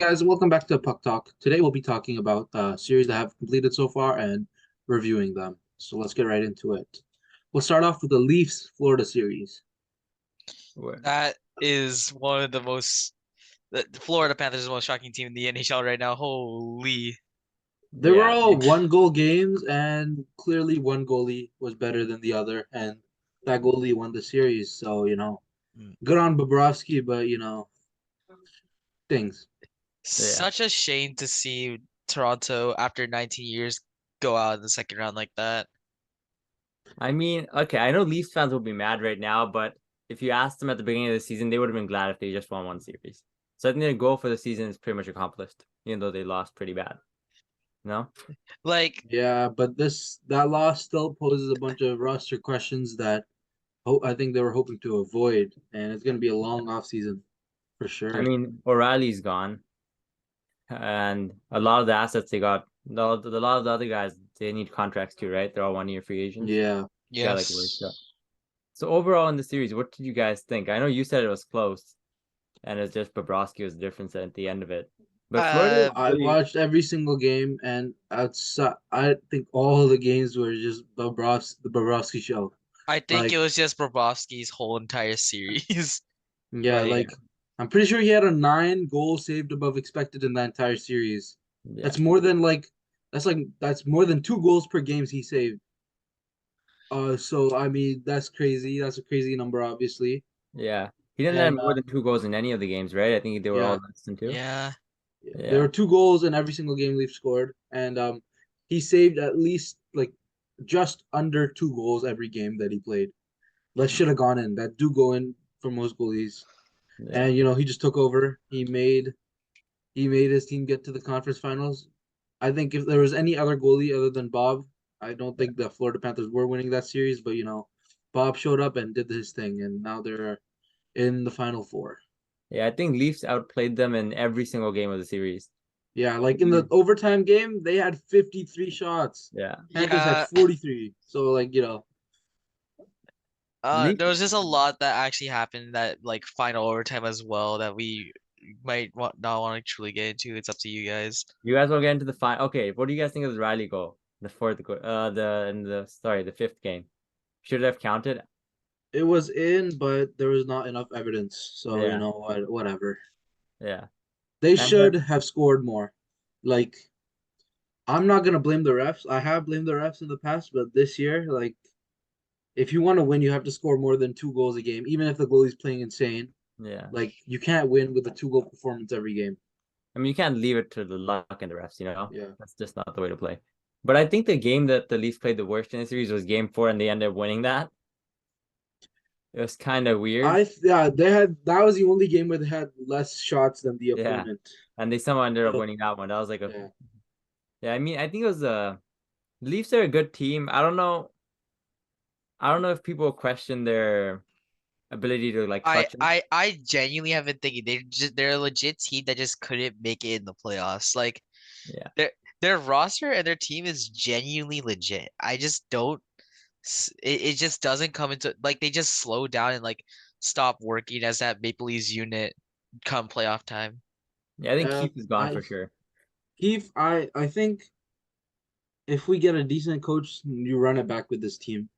Guys, welcome back to Puck Talk. Today we'll be talking about series that have completed so far and reviewing them. So let's get right into it. We'll start off with the Leafs Florida series. That is one of the most. The Florida Panthers is the most shocking team in the NHL right now. Holy. They were Yeah, all one goal games, and clearly one goalie was better than the other, and that goalie won the series. So, good on Bobrovsky, but things. yeah. Such a shame to see Toronto after 19 years go out in the second round like that. I mean, okay, I know Leafs fans will be mad right now, but if you asked them at the beginning of the season, they would have been glad if they just won one series. So I think their goal for the season is pretty much accomplished, even though they lost pretty bad. No? Like, Yeah, but that loss still poses a bunch of roster questions that I think they were hoping to avoid, and it's going to be a long off season for I sure. mean, O'Reilly's gone, and a lot of the assets they got, a lot of the other guys, they need contracts too, right? They're all 1 year free agents. Yeah. Yeah, like worse. yes. So overall in the series, what did you guys think? I know you said it was close, and it's just Bobrovsky was the difference at the end of it. But Florida Uh, I really, watched every single game, and I think all the games were just the Bobrovsky show. I think it Like, was just Bobrovsky's whole entire series. yeah, Like, like I'm pretty sure he had a 9 goal saved above expected in that entire series. yeah, That's more than that's more than 2 goals per games he saved. So I mean that's crazy. That's a crazy number, obviously. yeah. He didn't have And more than 2 goals in any of the games, right? I think they were all yeah, less than two. yeah. there Yeah, were 2 goals in every single game Leafs scored, and he saved at least like just under 2 goals every game that he played. That should have gone in. That do go in for most goalies. yeah. And he just took over. He made his team get to the conference finals. I think if there was any other goalie other than Bob, I don't think the Florida Panthers were winning that series. But Bob showed up and did his thing, and now they're in the final four. Yeah, I think Leafs outplayed them in every single game of the series. Yeah, like in the overtime game, they had 53 shots. Yeah. Panthers had Yeah. 43. So Leafs, There was just a lot that actually happened that like final overtime as well that we not want to truly get into. It's up to you guys. you guys will get into the final. Okay, what do you guys think of the Rielly goal? The fourth goal, the fifth game. Should it have counted? it was in, but there was not enough evidence. So Yeah, whatever. yeah. They And but should have scored more. Like, I'm not gonna blame the refs. I have blamed the refs in the past, but this year, like, if you want to win, you have to score more than 2 goals a game, even if the goalie's playing insane. yeah. Like, you can't win with a 2 goal performance every game. I mean, you can't leave it to the luck and the refs, Yeah. That's just not the way to play. But I think the game that the Leafs played the worst in the series was game 4, and they ended up winning that. It was kind of weird. Yeah, that was the only game where they had less shots than the Yeah. opponent. And they somehow ended up So, winning that one. That was like yeah. yeah, I mean, I think it was Leafs are a good team. I don't know. I don't know if people question their ability to like I clutch them. I I genuinely have been thinking they're a legit team that just couldn't make it in the playoffs. Like Yeah. their roster and their team is genuinely legit. I just don't it just doesn't come into like they just slow down and like stop working as that Maple Leafs unit come playoff time. Yeah, I think Yeah, Keith is gone I for sure. Keith, I think if we get a decent coach, you run it back with this team.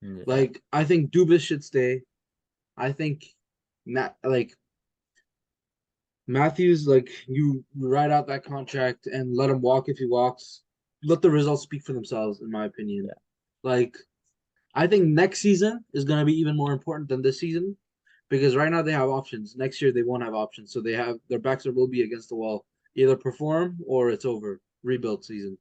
Yeah. Like, I think Dubas should stay. I think Matthews, like, you ride out that contract and let him walk if he walks. Let the results speak for themselves, in my opinion. Yeah. Like, I think next season is going to be even more important than this season because right now they have options. Next year they won't have options, so they have their backs will be against the wall. Either perform or it's over. Rebuild season.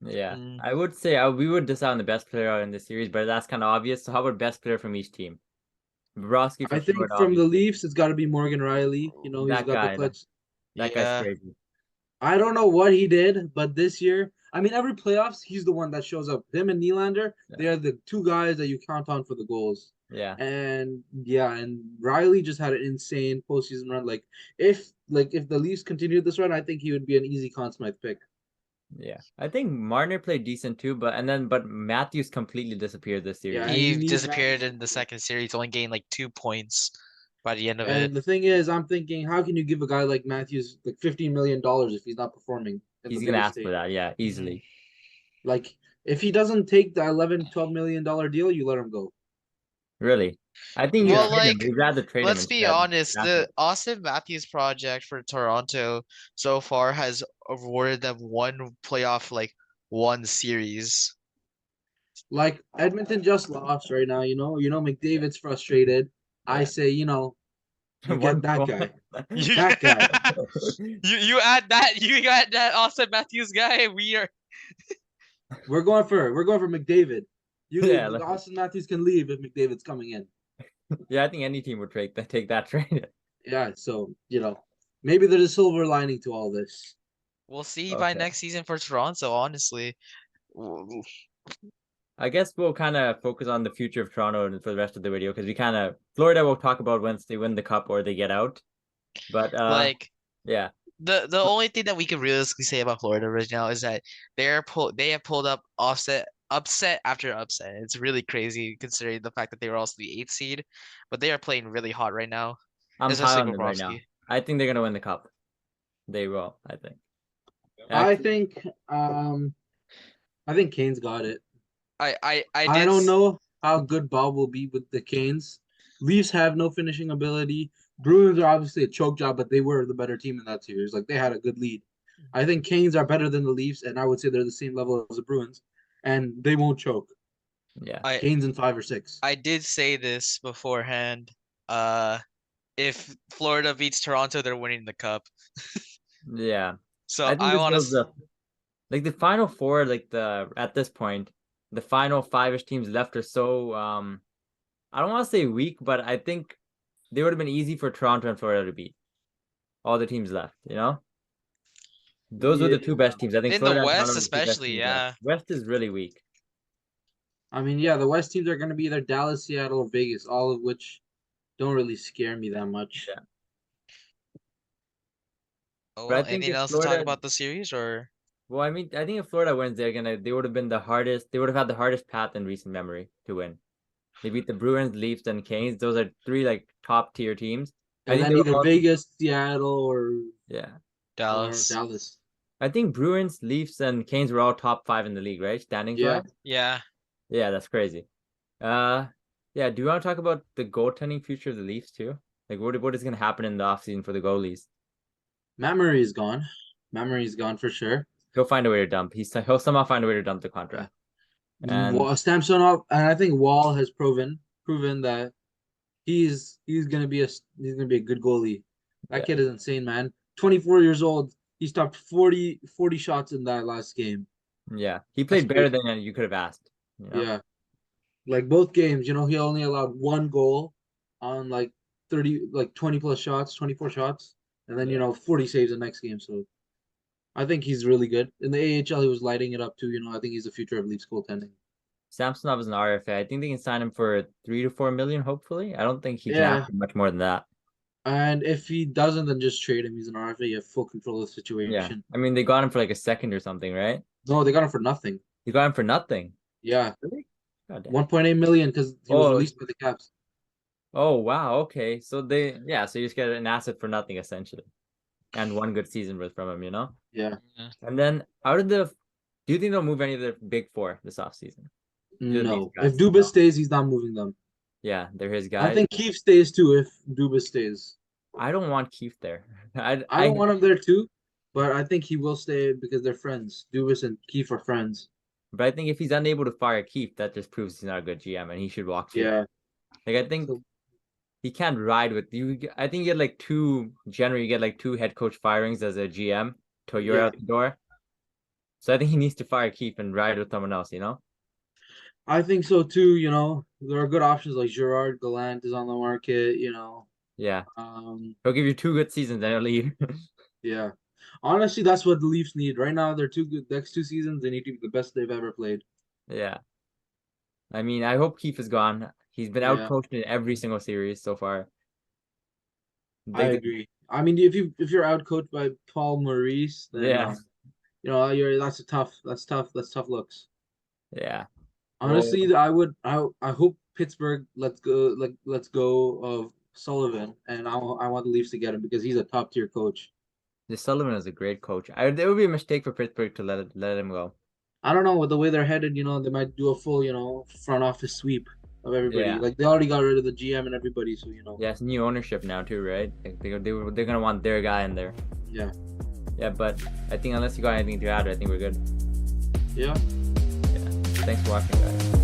Yeah. Mm. I would say we would decide on the best player in the series, but that's kind of obvious. So how about best player from each team? Bobrovsky for I think Florida, from the obviously. Leafs, it's got to be Morgan Riley. He's That got the guy, clutch. that guy's Yeah. crazy. I don't know what he did, but this year, I mean, every playoffs, he's the one that shows up. Him and Nylander, Yeah. they are the 2 guys that you count on for the goals. Yeah. And yeah, and Riley just had an insane postseason run. If the Leafs continued this run, I think he would be an easy Conn Smythe pick. Yeah. I think Marner played decent too, but Matthews completely disappeared this Yeah, series. you He need disappeared Matthews. in the second series, only gained like 2 points. by the end of And it. the thing is, I'm thinking, how can you give a guy like Matthews like $15 million if he's not performing in He's the gonna biggest ask for stage? that, yeah, easily. Like, if he doesn't take the 11, $12 million deal, you let him go. Really. I think you Yeah. Well, trade him. like, We'd rather trade him let's be instead. honest, the Austin Matthews project for Toronto so far has awarded them one playoff, like one series. Like Edmonton just lost right now, McDavid's frustrated. I Yeah. say, you One get that goal. guy. You That guy. you add that Austin Matthews guy, we are We're going for McDavid. Yeah, like, Austin Matthews can leave if McDavid's coming in. yeah, I think any team would take that trade. Yeah, so maybe there's a silver lining to all this. we'll see by Okay. next season for Toronto, honestly. W- I guess we'll kind of focus on the future of Toronto for the rest of the video because Florida will talk about once they win the cup or they get out. But Like yeah, the only thing that we can realistically say about Florida right now is that they have pulled up upset after upset. It's really crazy considering the fact that they were also the eighth seed, but they are playing really hot right now, I'm high especially on them right now. Bobrovsky. I think they're gonna win the cup. They will, I think. I Actually, think I think Kane's got it. I I did don't know how good Bob will be with the Canes. Leafs have no finishing ability. Bruins are obviously a choke job, but they were the better team in that series. Like they had a good lead. I think Canes are better than the Leafs, and I would say they're the same level as the Bruins, and they won't choke. yeah, I Canes in 5 or 6. I did say this beforehand. Uh, if Florida beats Toronto, they're winning the cup. yeah. So I think I this want goes to. the final four, at this point, the final five-ish teams left are so I don't want to say weak, but I think they would have been easy for Toronto and Florida to beat. All the teams left, Those were Yeah. the two best teams. I think In the Florida and Toronto West, were the two best especially, teams left. yeah. West is really weak. I mean, yeah, the West teams are going to be either Dallas, Seattle, or Vegas, all of which don't really scare me that much. Yeah. Oh But I well, think anything if else to talk Florida, about the series or? well, I think if Florida wins, they would have been the hardest. They would have had the hardest path in recent memory to win. They beat the Bruins, Leafs, and Canes. Those are three like top tier teams. I And think then they would either also, Vegas, Seattle, yeah. or Dallas. Dallas. I think Bruins, Leafs, and Canes were all top five in the league, right? Standings Yeah. wise. Yeah. Yeah, that's crazy. Yeah. Do you want to talk about the goaltending future of the Leafs too? Like, what is going to happen in the offseason for the goalies? Matt Murray is gone. Matt Murray is gone for sure. He'll find a way to dump. He'll somehow find a way to dump the Yeah. contract. And Samsonov, and I think Wall has proven that he's gonna be a good goalie. That yeah, kid is insane, man. 24 years old. He stopped 40 shots in that last game. yeah, he That's played better crazy. than you could have asked. Yeah. Like both games, he only allowed one goal on like 20 plus shots, 24 shots, and then 40 saves the next game. So I think he's really good. In the AHL, he was lighting it up too. I think he's the future of Leafs goaltending. Samsonov is an RFA. I think they can sign him for 3 to 4 million. Hopefully, I don't think he can Yeah. ask for much more than that. And if he doesn't, then just trade him. He's an RFA. You have full control of the Yeah, situation. I mean they got him for like a second or something, right? No, they got him for nothing. They got him for nothing. Yeah, Really? God damn. 1.8 million because he was Oh, released by the Caps. oh wow. Okay, so so you just get an asset for nothing essentially, and one good season from him. Yeah. And then do you think they'll move any of the big four this offseason? These No. guys. If Dubas stays, he's not moving them. Yeah, they're his I guys. think Keefe stays too if Dubas stays. I don't want Keefe there. I don't want him there too, but I think he will stay because they're friends. Dubas and Keefe are friends. But I think if he's unable to fire Keefe, that just proves he's not a good GM and he should walk too. Yeah. Like I think he can't ride with you. I think you get like two head coach firings as a GM till you're out the door. So I think he needs to fire Keefe and ride with someone else. I think so too. There are good options like Gerard Gallant is on the market. Yeah. Um. He'll give you 2 good seasons and he'll leave. Yeah. Honestly, that's what the Leafs need right now. They're too good. Next 2 seasons, they need to be the best they've ever played. Yeah. I mean, I hope Keefe is gone. He's been Yeah. outcoached in every single series so far. I agree. I mean, if you're outcoached by Paul Maurice, then Yeah. that's tough looks. Yeah. Honestly, I hope Pittsburgh lets go of Sullivan, and I want the Leafs to get him because he's a top tier coach. This Sullivan is a great coach. It would be a mistake for Pittsburgh to let him go. I don't know with the way they're headed. They might do a full front office sweep of everybody. Yeah. Like they already got rid of the GM and everybody, so Yeah, it's new ownership now too, right? Like they're gonna want their guy in there. Yeah. Yeah, but I think unless you got anything to add, I think we're good. Yeah. Thanks for watching, guys.